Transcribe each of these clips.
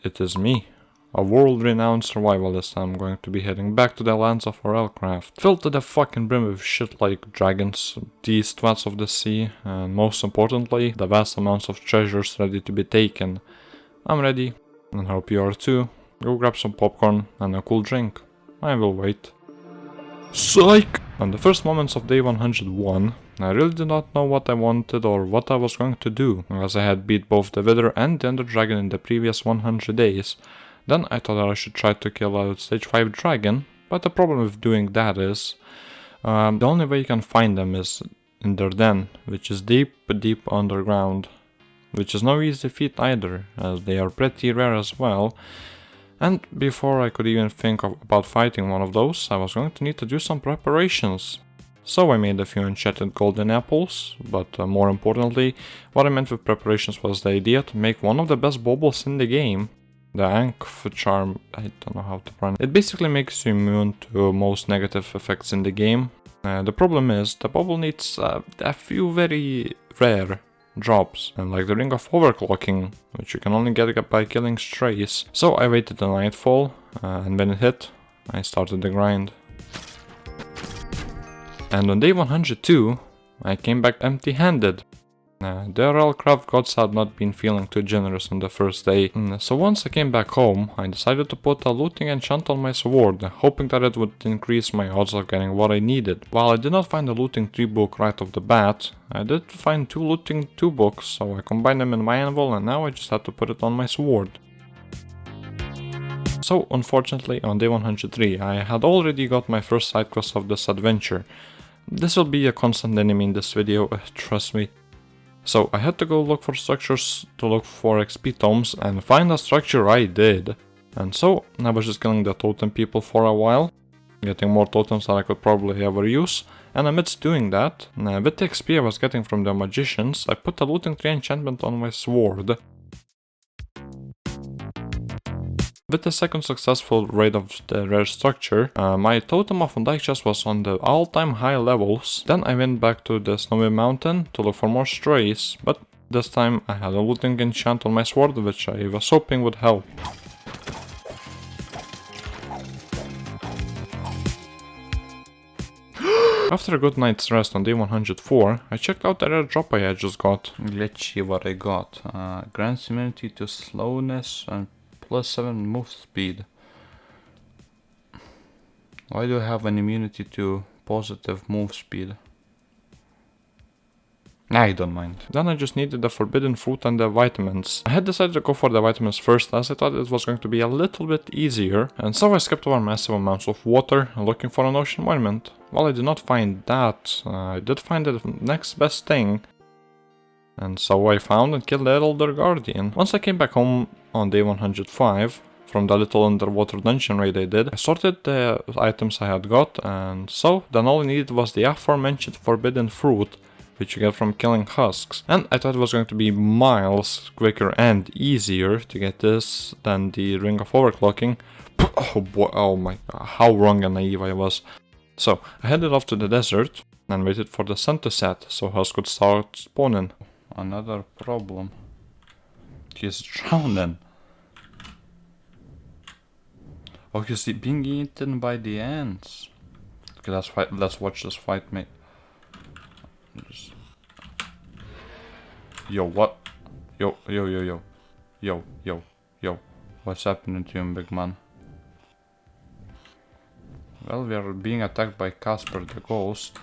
it is me, a world-renowned survivalist. I'm going to be heading back to the lands of RLCraft, filled to the fucking brim with shit like dragons, these twats of the sea, and most importantly, the vast amounts of treasures ready to be taken. I'm ready, and hope you are too. Go grab some popcorn and a cool drink. I will wait. Psych! On the first moments of day 101, I really did not know what I wanted or what I was going to do, as I had beat both the Wither and the Ender Dragon in the previous 100 days. Then I thought that I should try to kill a stage 5 dragon, but the problem with doing that is, the only way you can find them is in their den, which is deep underground. Which is no easy feat either, as they are pretty rare as well. And before I could even think about fighting one of those, I was going to need to do some preparations. So I made a few enchanted golden apples, but more importantly, what I meant with preparations was the idea to make one of the best baubles in the game. The Ankh charm, I don't know how to pronounce it. It basically makes you immune to most negative effects in the game. The problem is, the bauble needs a few very rare drops, and like the ring of overclocking, which you can only get by killing strays. So I waited till nightfall, and when it hit, I started the grind. And on day 102, I came back empty-handed. The RLCraft gods had not been feeling too generous on the first day, so once I came back home, I decided to put a looting enchant on my sword, hoping that it would increase my odds of getting what I needed. While I did not find the looting 3 book right off the bat, I did find 2 looting 2 books, so I combined them in my anvil and now I just had to put it on my sword. So unfortunately on day 103 I had already got my first side quest of this adventure. This will be a constant enemy in this video, trust me. So I had to go look for structures to look for XP tomes, and find a structure I did. And so I was just killing the totem people for a while, getting more totems than I could probably ever use. And amidst doing that, with the XP I was getting from the magicians, I put a looting 3 enchantment on my sword. With the second successful raid of the rare structure, my totem of Undyke chest was on the all-time high levels. Then I went back to the snowy mountain to look for more strays, but this time I had a looting enchant on my sword, which I was hoping would help. After a good night's rest on day 104, I checked out the rare drop I had just got. Let's see what I got. Grants immunity to slowness and +7 move speed. Why do I have an immunity to positive move speed? I don't mind. Then I just needed the forbidden fruit and the vitamins. I had decided to go for the vitamins first, as I thought it was going to be a little bit easier, and so I skipped over massive amounts of water looking for an ocean monument. While I did not find that, I did find the next best thing. And so I found and killed the Elder Guardian. Once I came back home on day 105, from the little underwater dungeon raid I did, I sorted the items I had got, and so then all I needed was the aforementioned forbidden fruit, which you get from killing husks. And I thought it was going to be miles quicker and easier to get this than the ring of overclocking. Oh boy, oh my god, how wrong and naive I was. So I headed off to the desert and waited for the sun to set so husks could start spawning. Another problem. He's drowning. Oh, he's being eaten by the ants. Okay, let's watch this fight, mate. Yo, what? Yo. What's happening to him, big man? Well, we are being attacked by Casper the Ghost.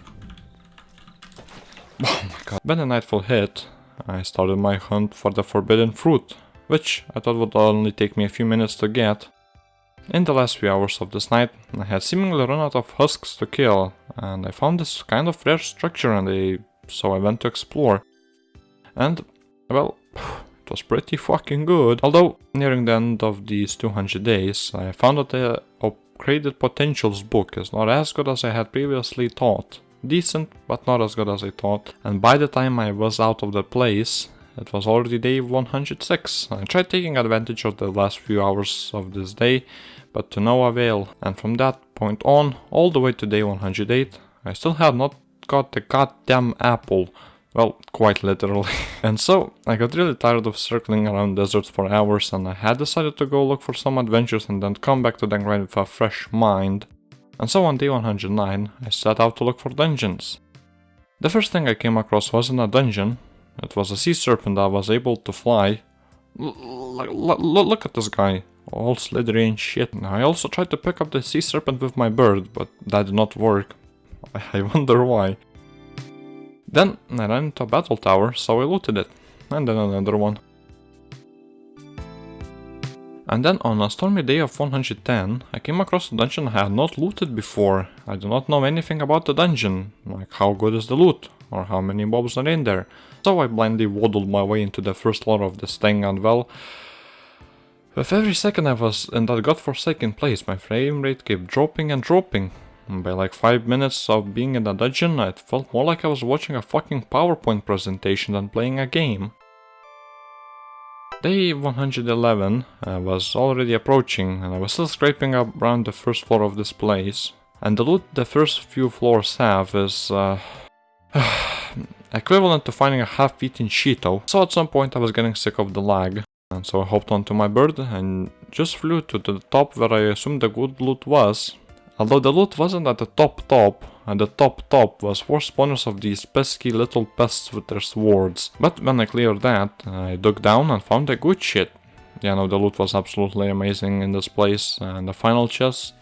Oh my god. When the nightfall hit, I started my hunt for the forbidden fruit, which I thought would only take me a few minutes to get. In the last few hours of this night, I had seemingly run out of husks to kill, and I found this kind of rare structure so I went to explore. And, well, it was pretty fucking good. Although, nearing the end of these 200 days, I found that the upgraded potentials book is not as good as I had previously thought. Decent, but not as good as I thought. And by the time I was out of the place, it was already day 106. I tried taking advantage of the last few hours of this day, but to no avail. And from that point on, all the way to day 108, I still had not got the goddamn apple. Well, quite literally. And so, I got really tired of circling around deserts for hours and I had decided to go look for some adventures and then come back to the grind with a fresh mind. And so on day 109, I set out to look for dungeons. The first thing I came across wasn't a dungeon, it was a sea serpent that was able to fly. Look at this guy, all slithery and shit. I also tried to pick up the sea serpent with my bird, but that did not work. I wonder why. Then I ran into a battle tower, so I looted it, and then another one. And then on a stormy day of 110, I came across a dungeon I had not looted before. I do not know anything about the dungeon, like how good is the loot, or how many mobs are in there. So I blindly waddled my way into the first floor of this thing and well... with every second I was in that godforsaken place, my frame rate kept dropping and dropping. And by like 5 minutes of being in the dungeon, it felt more like I was watching a fucking PowerPoint presentation than playing a game. Day 111 was already approaching and I was still scraping up around the first floor of this place. And the loot the first few floors have is equivalent to finding a half-eaten Cheeto. So at some point I was getting sick of the lag. And so I hopped onto my bird and just flew to the top where I assumed the good loot was. Although the loot wasn't at the top, and the top was 4 spawners of these pesky little pests with their swords. But when I cleared that, I dug down and found the good shit. Yeah, no, the loot was absolutely amazing in this place, and the final chest,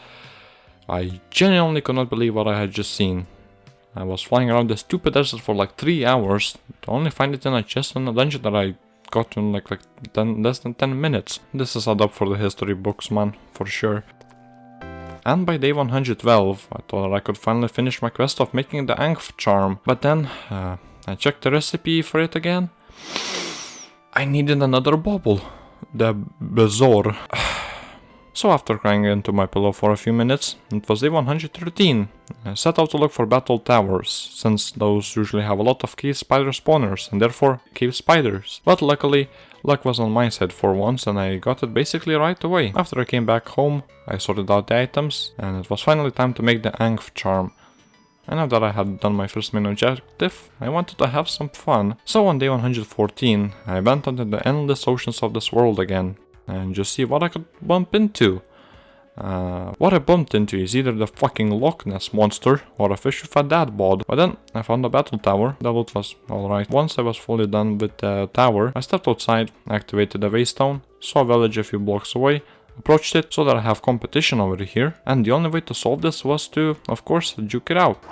I genuinely could not believe what I had just seen. I was flying around the stupid desert for like 3 hours, to only find it in a chest in a dungeon that I got in like less than 10 minutes. This is up for the history books, man, for sure. And by day 112, I thought that I could finally finish my quest of making the Ankh charm, but then I checked the recipe for it again. I needed another bauble, the bezoar. So after crying into my pillow for a few minutes, it was day 113. I set out to look for battle towers, since those usually have a lot of cave spider spawners, and therefore cave spiders. But luckily, luck was on my side for once, and I got it basically right away. After I came back home, I sorted out the items, and it was finally time to make the Ankh charm. And now that I had done my first main objective, I wanted to have some fun. So on day 114, I went into the endless oceans of this world again, and just see what I could bump into. What I bumped into is either the fucking Loch Ness monster or a fish with a dad bod. But then I found a battle tower. The loot was alright. Once I was fully done with the tower, I stepped outside, activated the waystone, saw a village a few blocks away, approached it so that I have competition over here, and the only way to solve this was to, of course, duke it out.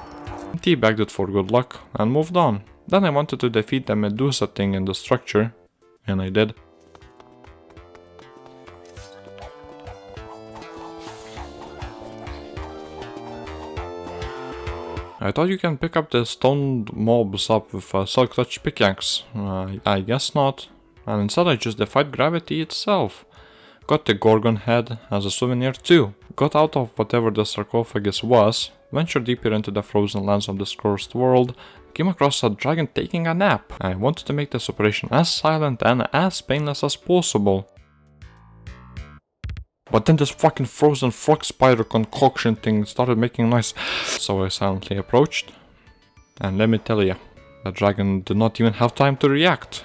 Teabagged it for good luck and moved on. Then I wanted to defeat the Medusa thing in the structure, and I did. I thought you can pick up the stoned mobs up with a silk touch pickaxe. I guess not. And instead I just defied gravity itself. Got the Gorgon head as a souvenir too. Got out of whatever the sarcophagus was, ventured deeper into the frozen lands of this cursed world, came across a dragon taking a nap. I wanted to make this operation as silent and as painless as possible. But then this fucking frozen frog spider concoction thing started making noise, so I silently approached. And let me tell ya, the dragon did not even have time to react.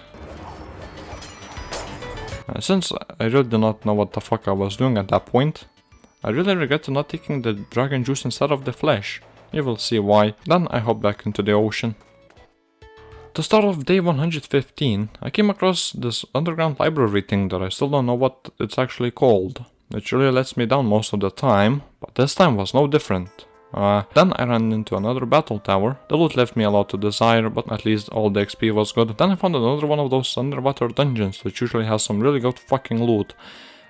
Since I really did not know what the fuck I was doing at that point, I really regretted not taking the dragon juice instead of the flesh. You will see why. Then I hopped back into the ocean. To start off day 115, I came across this underground library thing that I still don't know what it's actually called. It really lets me down most of the time, but this time was no different. Then I ran into another battle tower. The loot left me a lot to desire, but at least all the XP was good. Then I found another one of those underwater dungeons, which usually has some really good fucking loot.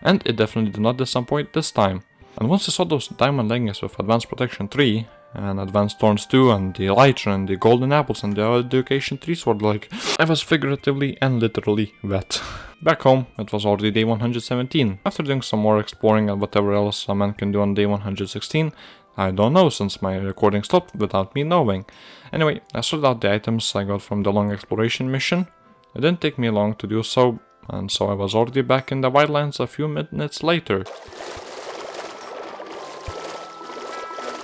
And it definitely did not disappoint this time. And once I saw those diamond leggings with advanced protection 3, and advanced thorns 2, and the elytra, and the golden apples, and the education 3 sword, like, I was figuratively and literally wet. Back home, it was already day 117. After doing some more exploring and whatever else a man can do on day 116, I don't know since my recording stopped without me knowing. Anyway, I sorted out the items I got from the long exploration mission. It didn't take me long to do so, and so I was already back in the wildlands a few minutes later.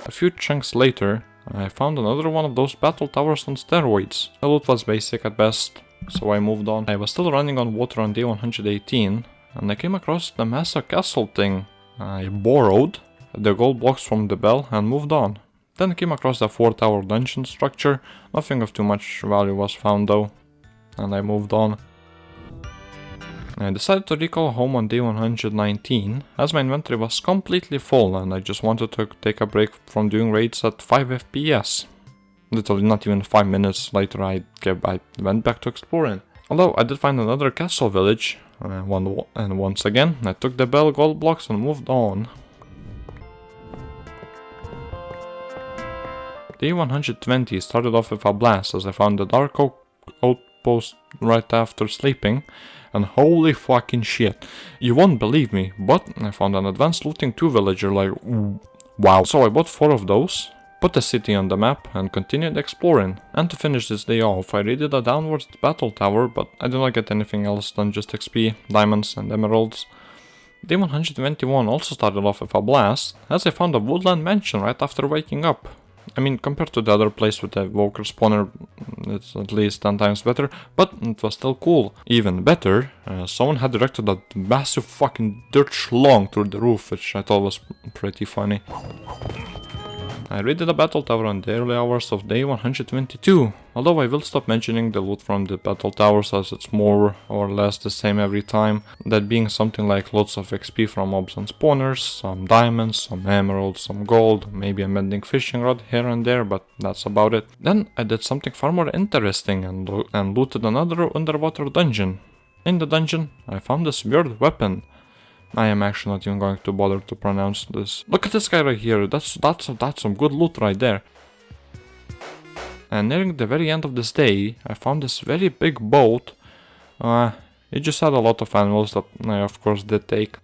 A few chunks later, I found another one of those battle towers on steroids. The loot was basic at best, so I moved on. I was still running on water on day 118, and I came across the massive castle thing. I borrowed the gold blocks from the bell and moved on. Then came across the 4-tower dungeon structure. Nothing of too much value was found though, and I moved on. I decided to recall home on day 119, as my inventory was completely full and I just wanted to take a break from doing raids at 5 FPS. Literally not even 5 minutes later I went back to exploring. Although I did find another castle village, and once again I took the bell gold blocks and moved on. Day 120 started off with a blast as I found the dark oak outpost right after sleeping, and holy fucking shit, you won't believe me, but I found an advanced looting 2 villager, like wow. So I bought 4 of those, put the city on the map and continued exploring. And to finish this day off, I raided a downwards battle tower, but I did not get anything else than just XP, diamonds and emeralds. Day 121 also started off with a blast, as I found a woodland mansion right after waking up. I mean, compared to the other place with the Walker spawner, it's at least 10 times better, but it was still cool. Even better, someone had directed a massive fucking dirt schlong through the roof, which I thought was pretty funny. I raided a battle tower on the early hours of day 122, although I will stop mentioning the loot from the battle towers as it's more or less the same every time, that being something like lots of XP from mobs and spawners, some diamonds, some emeralds, some gold, maybe a mending fishing rod here and there, but that's about it. Then I did something far more interesting and looted another underwater dungeon. In the dungeon, I found this weird weapon. I am actually not even going to bother to pronounce this. Look at this guy right here, that's some good loot right there. And nearing the very end of this day, I found this very big boat. It just had a lot of animals that I of course did take.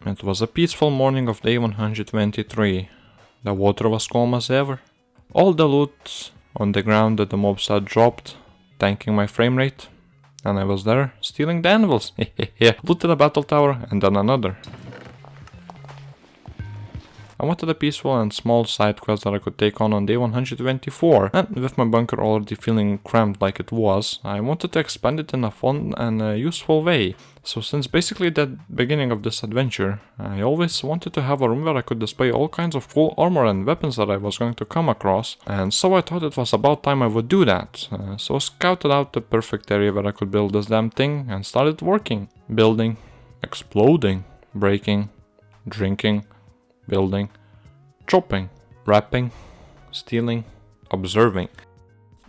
It was a peaceful morning of day 123. The water was calm as ever. All the loot on the ground that the mobs had dropped, tanking my frame rate. And I was there, stealing the anvils. Looted a battle tower, and then another. I wanted a peaceful and small side quest that I could take on day 124, and with my bunker already feeling cramped like it was, I wanted to expand it in a fun and useful way. So since basically the beginning of this adventure, I always wanted to have a room where I could display all kinds of cool armor and weapons that I was going to come across, and so I thought it was about time I would do that. So I scouted out the perfect area where I could build this damn thing and started working. Building, exploding, breaking, drinking, building, chopping, wrapping, stealing, observing.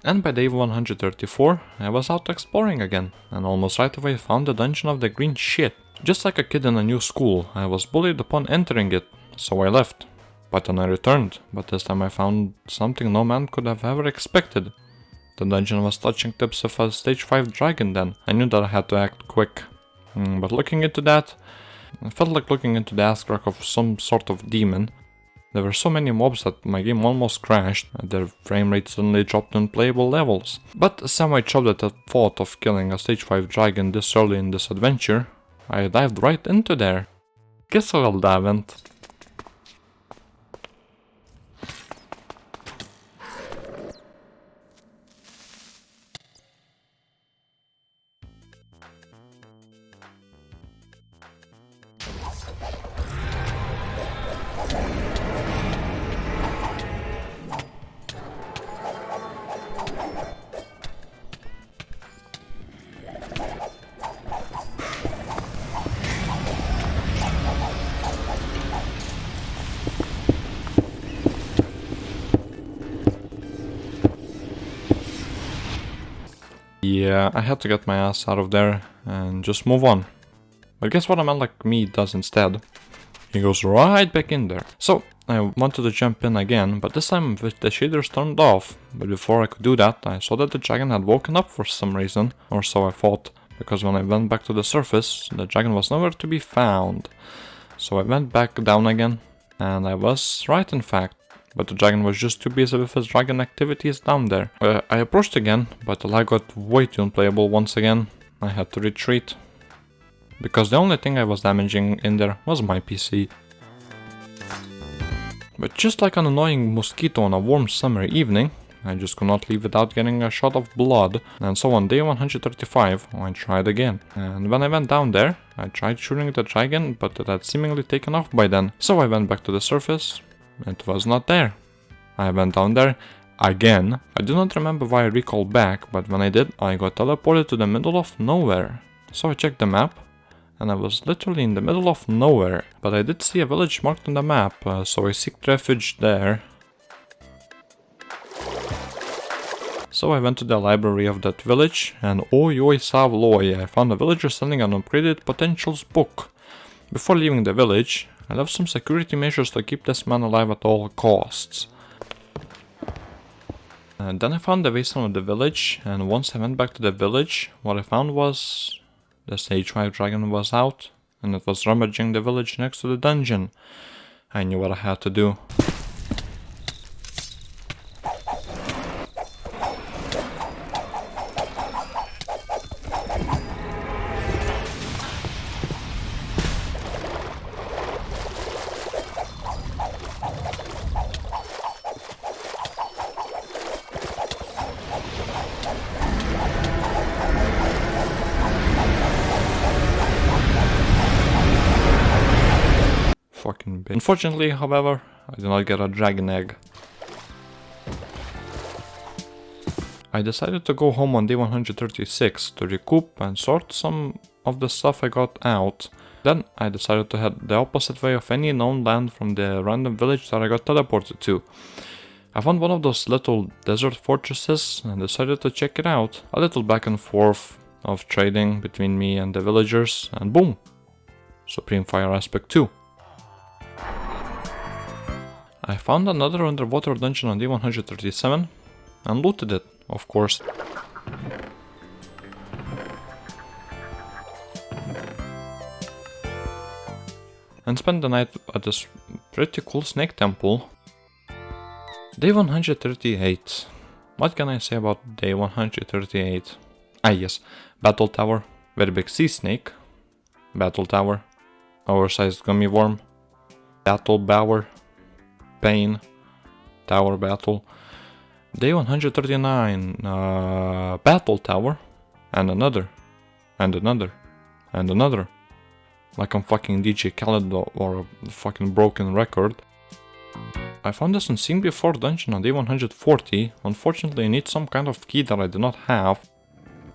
And by day 134, I was out exploring again, and almost right away found the dungeon of the green shit. Just like a kid in a new school, I was bullied upon entering it, so I left. But then I returned, but this time I found something no man could have ever expected. The dungeon was touching tips of a stage 5 dragon then. I knew that I had to act quick. But looking into that, it felt like looking into the ass crack of some sort of demon. There were so many mobs that my game almost crashed, and their frame rate suddenly dropped to unplayable levels. But semi-chubbed at the thought of killing a stage 5 dragon this early in this adventure, I dived right into there. Guess well, Davent. Yeah, I had to get my ass out of there and just move on. But guess what a man like me does instead? He goes right back in there. So, I wanted to jump in again, but this time with the shaders turned off. But before I could do that, I saw that the dragon had woken up for some reason, or so I thought. Because when I went back to the surface, the dragon was nowhere to be found. So I went back down again, and I was right in fact. But the dragon was just too busy with his dragon activities down there. I approached again, but the lag got way too unplayable once again. I had to retreat. Because the only thing I was damaging in there was my PC. But just like an annoying mosquito on a warm summer evening, I just could not leave without getting a shot of blood, and so on day 135 I tried again. And when I went down there, I tried shooting the dragon, but it had seemingly taken off by then. So I went back to the surface, it was not there. I went down there again. I do not remember why I recalled back, but when I did, I got teleported to the middle of nowhere. So I checked the map, and I was literally in the middle of nowhere. But I did see a village marked on the map, so I sought refuge there. So I went to the library of that village, and oi oi savloi, I found a villager selling an upgraded potentials book. Before leaving the village, I left some security measures to keep this man alive at all costs. And then I found the wasteland of the village, and once I went back to the village, what I found was the stage 5 dragon was out, and it was rummaging the village next to the dungeon. I knew what I had to do. Fucking bitch. Unfortunately, however, I did not get a dragon egg. I decided to go home on day 136 to recoup and sort some of the stuff I got out. Then I decided to head the opposite way of any known land from the random village that I got teleported to. I found one of those little desert fortresses and decided to check it out. A little back and forth of trading between me and the villagers, and boom! Supreme Fire Aspect 2. I found another underwater dungeon on day 137 and looted it, of course. And spent the night at this pretty cool snake temple. Day 138. What can I say about day 138? Ah yes, Battle Tower, very big sea snake. Battle Tower, oversized gummy worm. Battle Bower. Pain, Tower Battle. Day 139, Battle Tower, and another, and another, and another. Like I'm fucking DJ Khaled or a fucking broken record. I found this unseen before dungeon on day 140. Unfortunately I need some kind of key that I do not have.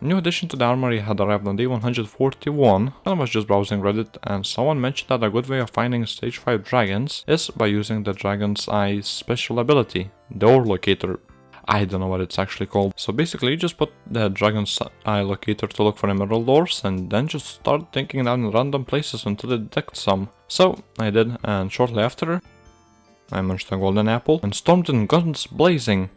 New addition to the armory had arrived on day 141, and I was just browsing Reddit, and someone mentioned that a good way of finding stage 5 dragons is by using the Dragon's Eye's special ability, the ore locator. I don't know what it's actually called. So basically you just put the Dragon's Eye locator to look for emerald ores, and then just start thinking down in random places until it detects some. So I did, and shortly after I munched a golden apple and stormed in guns blazing.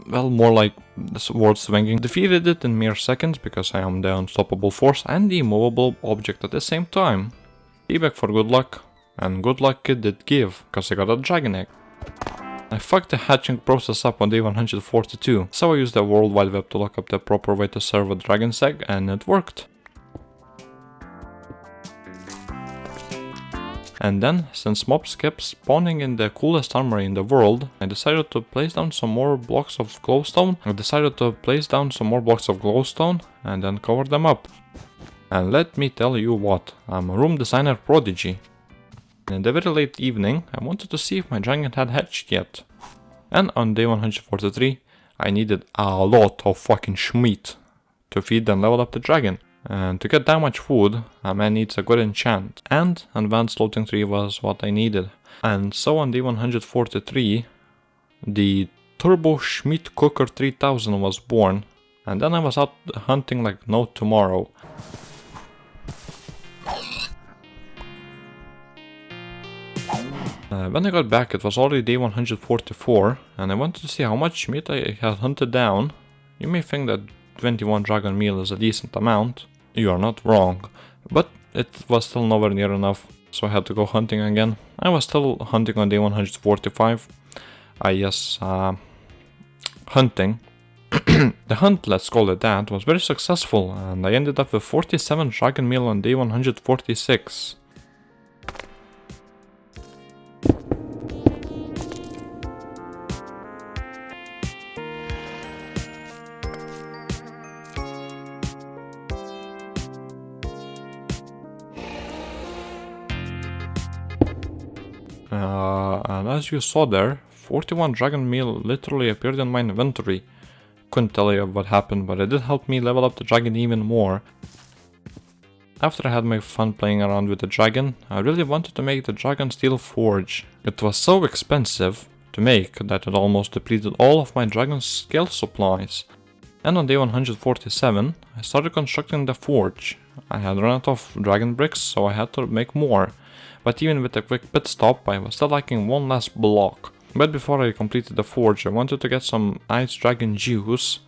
Well, more like swords swinging. Defeated it in mere seconds because I am the unstoppable force and the immovable object at the same time. Payback for good luck, and good luck it did give, cause I got a dragon egg. I fucked the hatching process up on day 142, so I used the World Wide Web to look up the proper way to serve a dragon's egg, and it worked. And then, since mobs kept spawning in the coolest armory in the world, I decided to place down some more blocks of glowstone. And then cover them up. And let me tell you what, I'm a room designer prodigy. In the very late evening, I wanted to see if my dragon had hatched yet. And on day 143, I needed a lot of fucking schmeat to feed and level up the dragon. And to get that much food, a man needs a good enchant, and advanced floating tree was what I needed. And so on day 143, the Turbo Schmidt Cooker 3000 was born, and then I was out hunting like no tomorrow. When I got back, it was already day 144, and I wanted to see how much meat I had hunted down. You may think that 21 dragon meal is a decent amount. You are not wrong, but it was still nowhere near enough, so I had to go hunting again. I was still hunting on day 145. Hunting. The hunt, let's call it that, was very successful, and I ended up with 47 dragon meal on day 146. And as you saw there, 41 dragon meal literally appeared in my inventory. Couldn't tell you what happened, but it did help me level up the dragon even more. After I had my fun playing around with the dragon, I really wanted to make the dragon steel forge. It was so expensive to make that it almost depleted all of my dragon scale supplies. And on day 147, I started constructing the forge. I had run out of dragon bricks, so I had to make more. But even with a quick pit stop, I was still lacking one last block. But before I completed the forge, I wanted to get some ice dragon juice.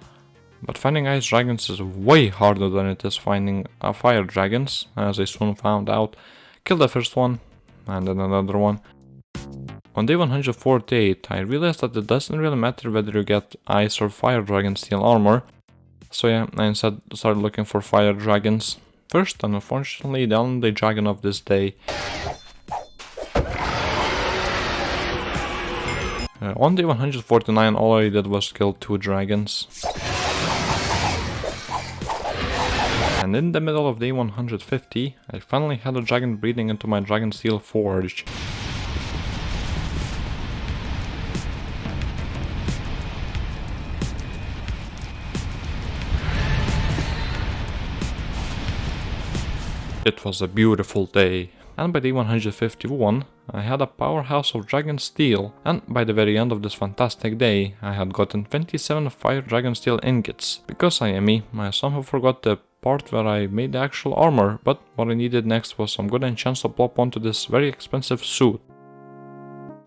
But finding ice dragons is way harder than it is finding fire dragons, as I soon found out. Killed the first one, and then another one. On day 148, I realized that it doesn't really matter whether you get ice or fire dragon steel armor. So yeah, I instead started looking for fire dragons. First, and unfortunately the only dragon of this day. On day 149, all I did was kill 2 dragons. And in the middle of day 150, I finally had a dragon breeding into my dragon steel forge. It was a beautiful day, and by day 151 I had a powerhouse of dragon steel, and by the very end of this fantastic day I had gotten 27 fire dragon steel ingots. Because I am me, I somehow forgot the part where I made the actual armor, but what I needed next was some good enchants to plop onto this very expensive suit.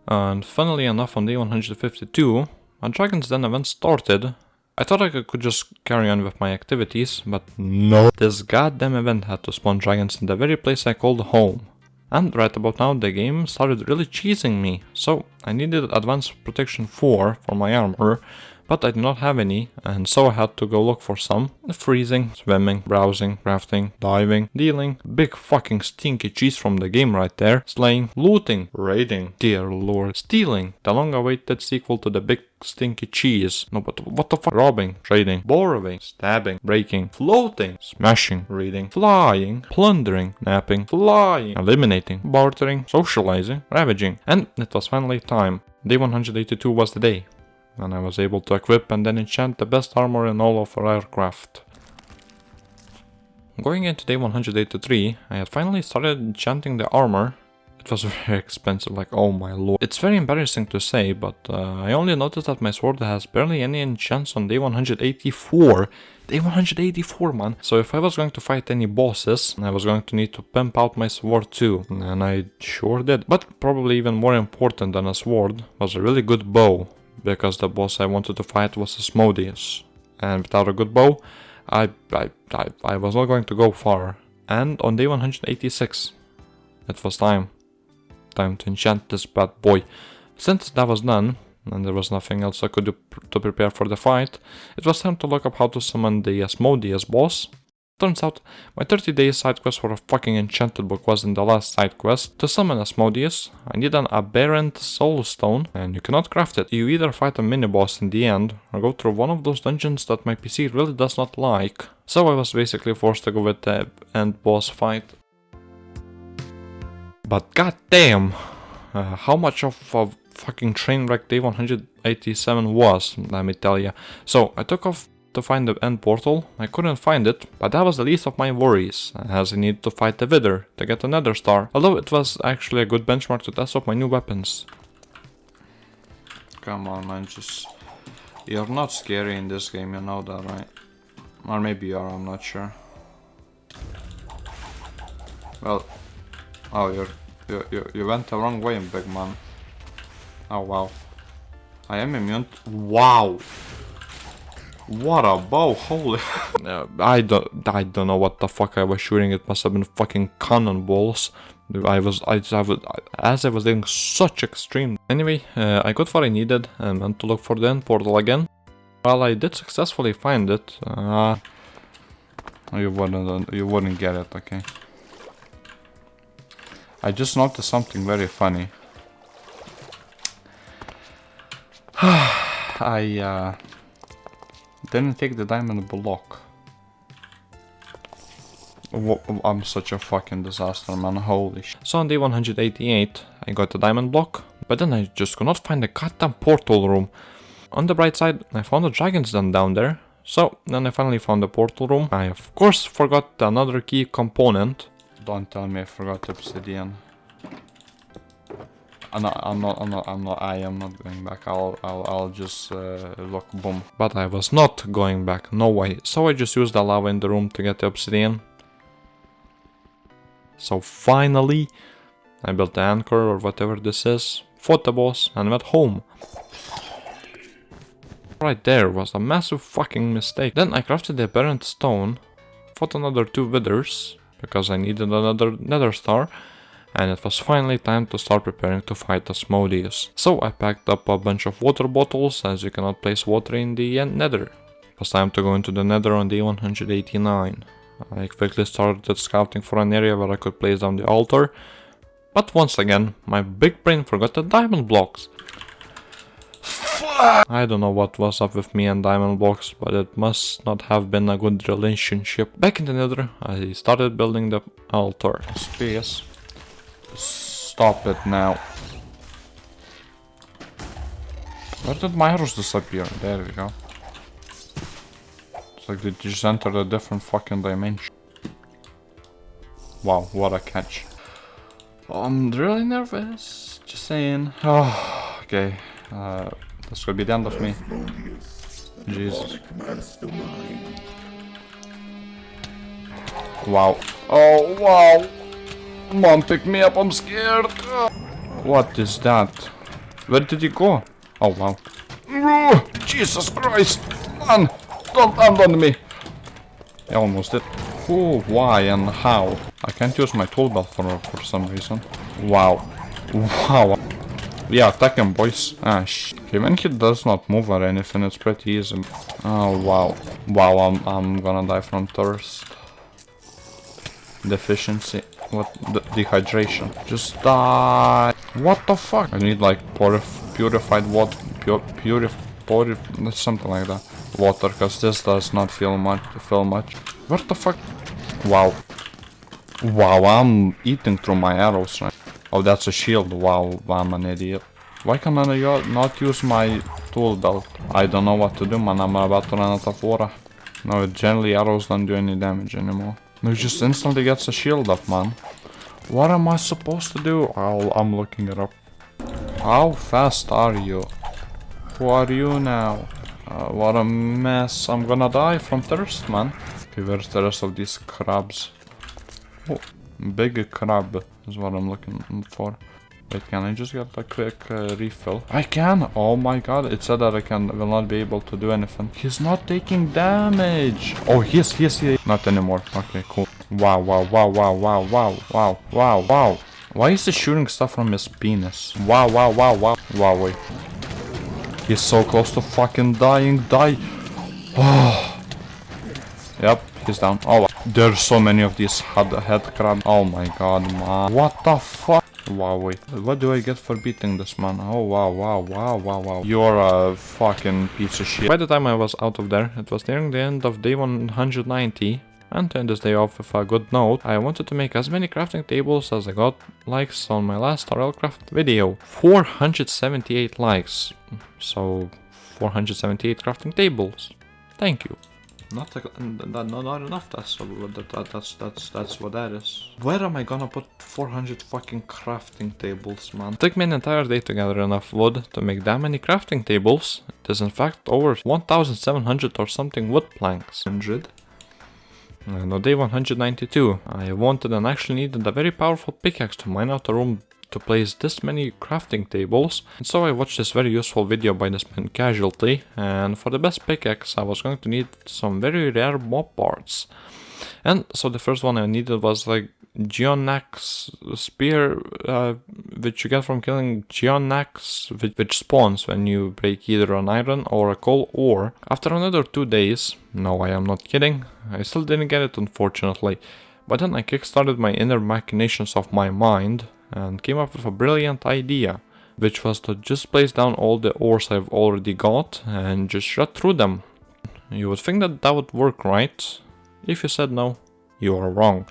And funnily enough, on day 152, a Dragon's Den event started. I thought I could just carry on with my activities, but no. This goddamn event had to spawn dragons in the very place I called home. And right about now the game started really cheesing me, so I needed advanced protection 4 for my armor, but I did not have any, and so I had to go look for some. Freezing, swimming, browsing, crafting, diving, dealing, big fucking stinky cheese from the game right there, slaying, looting, raiding, dear lord, stealing, the long awaited sequel to the big stinky cheese. No, but what the fuck? Robbing, trading, borrowing, stabbing, breaking, floating, smashing, reading, flying, plundering, napping, flying, eliminating, bartering, socializing, ravaging, and it was finally time. Day 182 was the day, and I was able to equip and then enchant the best armor in all of RLCraft. Going into day 183, I had finally started enchanting the armor. It was very expensive, like oh my lord. It's very embarrassing to say, but I only noticed that my sword has barely any enchants on day 184. Day 184, man. So if I was going to fight any bosses, I was going to need to pimp out my sword too. And I sure did. But probably even more important than a sword was a really good bow, because the boss I wanted to fight was Asmodius. And without a good bow, I was not going to go far. And on day 186, it was time to enchant this bad boy. Since that was done, and there was nothing else I could do to prepare for the fight, it was time to look up how to summon the Asmodius boss. Turns out, my 30-day side quest for a fucking enchanted book was in the last side quest. To summon Asmodius, I need an aberrant soul stone, and you cannot craft it. You either fight a mini-boss in the end, or go through one of those dungeons that my PC really does not like. So I was basically forced to go with the end boss fight. But goddamn, how much of a fucking train wreck day 187 was, let me tell ya. So I took off to find the end portal. I couldn't find it, but that was the least of my worries, as I needed to fight the Wither to get another star, although it was actually a good benchmark to test out my new weapons. Come on man, just... You're not scary in this game, you know that, right? Or maybe you are, I'm not sure. Well... Oh, you went the wrong way, big man. Oh wow. I am immune. Wow! What a bow, holy... I don't know what the fuck I was shooting, it must have been fucking cannonballs. As I was doing such extreme... Anyway, I got what I needed and went to look for the end portal again. Well, I did successfully find it. You wouldn't get it, okay. I just noticed something very funny. I didn't take the diamond block. I'm such a fucking disaster, man. Holy shit. So on day 188, I got a diamond block, but then I just could not find the goddamn portal room. On the bright side, I found a dragon's den down there. So then I finally found the portal room. I of course forgot another key component. Don't tell me I forgot obsidian. I am not going back. I'll just look, boom. But I was not going back, no way. So I just used the lava in the room to get the obsidian. So finally, I built the anchor or whatever this is, fought the boss, and went home. Right there was a massive fucking mistake. Then I crafted the apparent stone, fought another 2 withers, because I needed another nether star, and it was finally time to start preparing to fight Asmodius. So I packed up a bunch of water bottles, as you cannot place water in the nether. It was time to go into the nether on day 189. I quickly started scouting for an area where I could place down the altar, but once again, my big brain forgot the diamond blocks. I don't know what was up with me and diamond blocks, but it must not have been a good relationship. Back in the nether, I started building the altar. Space. Stop it now. Where did my arrows disappear? There we go. It's like they just entered a different fucking dimension. Wow, what a catch. I'm really nervous. Just saying. Oh, okay. This could be the end of me. Jesus. Wow. Oh, wow. Mom, pick me up, I'm scared. What is that? Where did he go? Oh, wow. Oh, Jesus Christ. Man, don't land on me. I almost did. Who, why, and how? I can't use my tool belt for some reason. Wow. Wow. Yeah, attack him, boys. Ah, shit. Okay, when he does not move or anything, it's pretty easy. Oh, wow. Wow, I'm gonna die from thirst. Deficiency. What? Dehydration. Just die. What the fuck? I need like purified water. Something like that. Water, because this does not feel much. What the fuck? Wow. Wow, I'm eating through my arrows right. Oh, that's a shield. Wow, I'm an idiot. Why can I not use my tool belt? I don't know what to do, man. I'm about to run out of water. No, generally arrows don't do any damage anymore. No, it just instantly gets a shield up, man. What am I supposed to do? I'm looking it up. How fast are you? Who are you now? What a mess. I'm gonna die from thirst, man. Okay, where's the rest of these crabs? Oh, big crab is what I'm looking for. Wait, can I just get a quick refill? I can! Oh my god, it said that will not be able to do anything. He's not taking damage! Oh, he is. Not anymore. Okay, cool. Wow. Why is he shooting stuff from his penis? Wow. Wow, wait. He's so close to fucking dying. Die! Oh. Yep, he's down. Oh, there's so many of these head crabs. Oh my god, man. What the fuck? Wow, wait. What do I get for beating this man? Oh, wow. You're a fucking piece of shit. By the time I was out of there, it was nearing the end of day 190. And to end this day off with a good note, I wanted to make as many crafting tables as I got likes on my last RLCraft video. 478 likes. So, 478 crafting tables. Thank you. Not enough, that's what that is. Where am I gonna put 400 fucking crafting tables, man? It took me an entire day to gather enough wood to make that many crafting tables. It is in fact over 1700 or something wood planks. 100. And on day 192, I wanted and actually needed a very powerful pickaxe to mine out a room to place this many crafting tables, and so I watched this very useful video by this man Casualty, and for the best pickaxe I was going to need some very rare mob parts. And so the first one I needed was like Geonax spear, which you get from killing Geonax, which spawns when you break either an iron or a coal ore. After another 2 days, no, I am not kidding, I still didn't get it unfortunately, but then I kickstarted my inner machinations of my mind and came up with a brilliant idea, which was to just place down all the ores I've already got and just shred through them. You would think that would work, right? If you said no, You are wrong.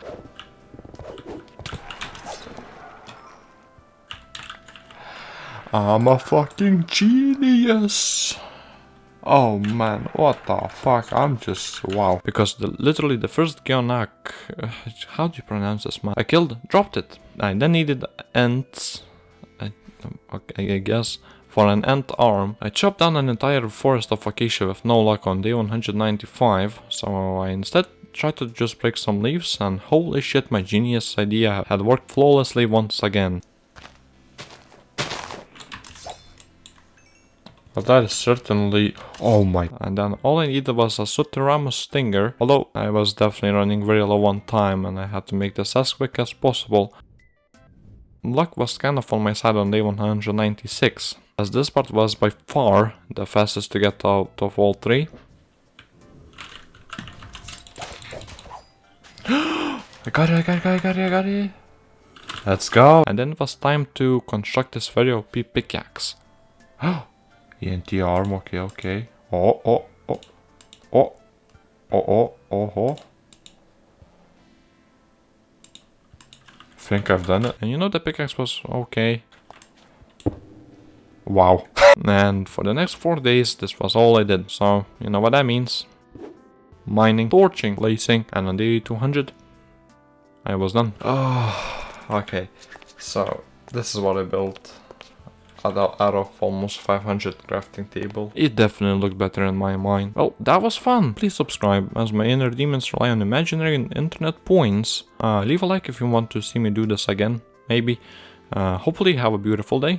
I'm a fucking genius. Oh man, what the fuck, I'm just wow. Because literally the first Ankh, how do you pronounce this, man? I dropped it. I then needed ants, I guess, for an ant arm. I chopped down an entire forest of acacia with no luck on day 195, so I instead tried to just break some leaves, and holy shit, my genius idea had worked flawlessly once again. But that is certainly... oh my... And then all I needed was a Suteramus stinger, although I was definitely running very low on time and I had to make this as quick as possible. Luck was kind of on my side on day 196, as this part was by far the fastest to get out of all three. I got it! Let's go! And then it was time to construct this very OP pickaxe. ENT arm, okay. Oh. Think I've done it. And you know, the pickaxe was okay. Wow. And for the next 4 days, this was all I did. So, you know what that means. Mining, torching, placing, and on day 200, I was done. Oh, okay. So, this is what I built. Out of almost 500 crafting table. It definitely looked better in my mind. Well, that was fun. Please subscribe, as my inner demons rely on imaginary internet points. Leave a like if you want to see me do this again, maybe. Hopefully have a beautiful day.